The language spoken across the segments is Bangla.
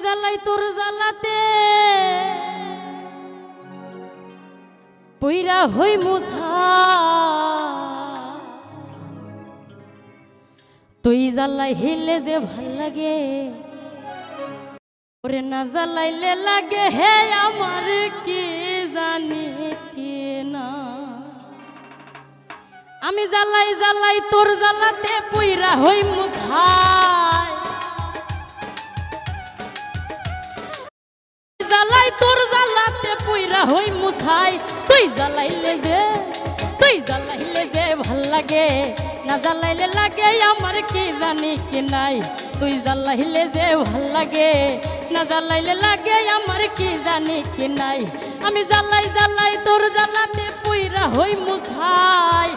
জ্বালাই তোর জ্বালাতে পইরা হই মুছা তুই জ্বালাই হেলে যে ভাল লাগে ওরে না জ্বালাইলে লাগে হে আমার কি জানি কি না আমি জ্বালাই জ্বালাই তোর জ্বালাতে পইরা হই মুছাই জ্বালাই তোর জ্বালাতে পইরা হই মুছাই তুই জ্বালাইলে যে ভাল লাগে না জ্বালাইলে লাগে আমার কি জানি কি নাই তুই জ্বালাইলে যে ভাল লাগে না জ্বালাইলে লাগে আমার কি জানি কি নাই আমি জ্বালাই জ্বালাই তোর জ্বালাতে পইরা হই মুছাই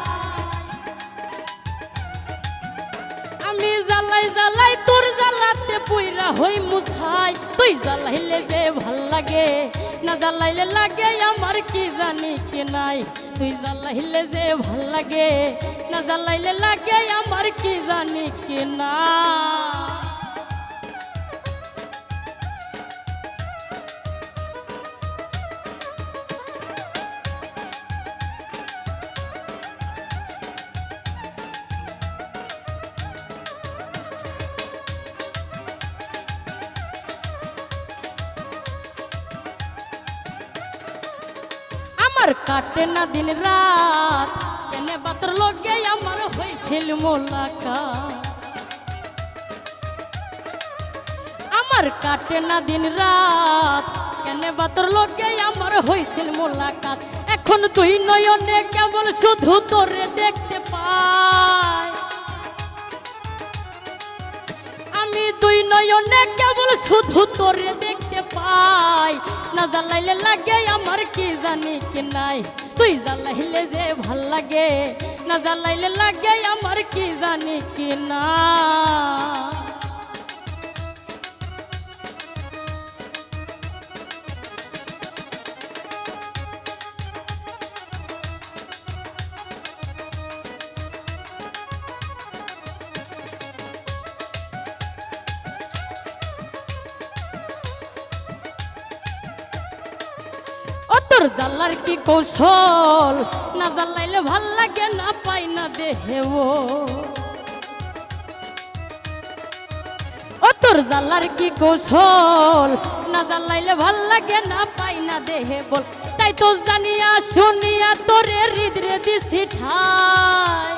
আমি জ্বালাই জ্বালাই তোর জ্বালাতে পইরা হই মুছাই তুই জ্বালাইলে যে ভাল লাগে না জ্বালাইলে লাগে আমার কি জানি কি নাই তুই জ্বালাইলে যে ভাল লাগে না জ্বালাইলে লাগে আমার কি জানি কি না আমার কাটে না দিন রাত কেনে বাতর লগে আমার হইছিল মোলাকাত আমার কাটে না দিন রাত কেনে বাতর লগে আমার হইছিল মোলাকাত এখন তুই নয়নে কেবল শুধু তোরে দেখতে পাই আমি দুই নয়নে কেবল শুধু তোরে দেখতে পাই না জ্বালাইলে লাগে আমার কি জানি কি নাই তুই জ্বালাইলে যে ভাল লাগে না জ্বালাইলে লাগে আমার কি জানি কি না তোর জ্বালার কি কৌশল না জ্বালাইলে ভাল লাগে না পাই না দেহে ও তোর জ্বালার কি কৌশল না জ্বালাইলে ভাল লাগে না পাই না দেহে বল তাই তো জানিয়া শুনিয়া তোরে হৃদরে দিছি ঠাই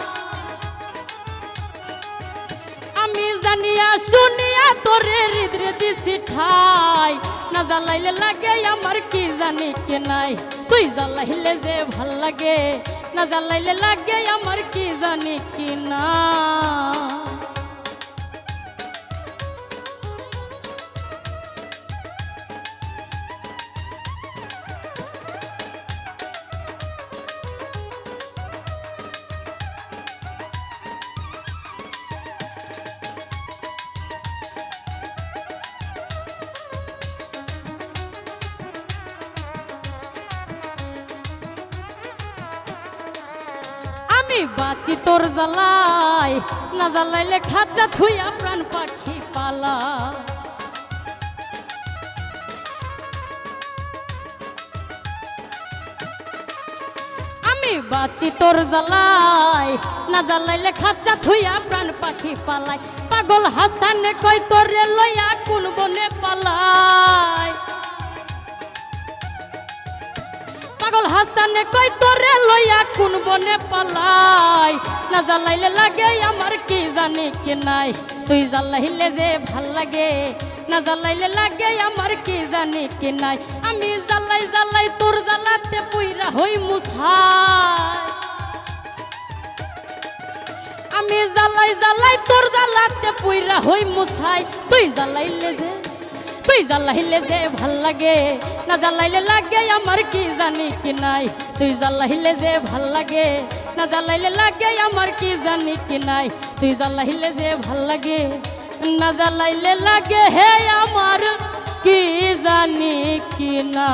আমি জানিয়া শুনিয়া তোরে হৃদরে দিছি ঠাই না জ্বালাইলে লাগে আমার কি জানি কি নাই তুই জ্বালাইলে যে ভাল লাগে না জ্বালাইলে লাগে আমার কি জানি কি না আমি বাঁচি তোর জ্বালাই না জ্বালাইলে খাঁচা থুইয়া প্রাণ পাখি পালা আমি বাঁচি তোর জ্বালাই না জ্বালাইলে খাঁচা থুইয়া প্রাণ পাখি পালাই পাগল হাসানে কই তোরে লইয়া কোন বনে পালাই পাগল হাসানে কই তোরে লইয়া কোন বনে পালাই না জ্বালাইলে লাগে আমার কি জানি কি নাই তুই জ্বালাইলে যে ভাল লাগে না জ্বালাইলে লাগে আমার কি জানি কি নাই আমি জ্বালাই জ্বালাই তোর জ্বালাতে পইরা হই মুছাই আমি জ্বালাই জ্বালাই তোর জ্বালাতে পইরা হই মুছাই তুই জ্বালাইলে যে ভাল লাগে না জ্বালাইলে লাগে আমার কি জানি কি নাই তুই জ্বালাইলে যে ভাল লাগে না জ্বালাইলে লাগে আমার কি জানি কি নাই তুই জ্বালাইলে যে ভাল লাগে না জ্বালাইলে লাগে হে আমার কি জানি কি না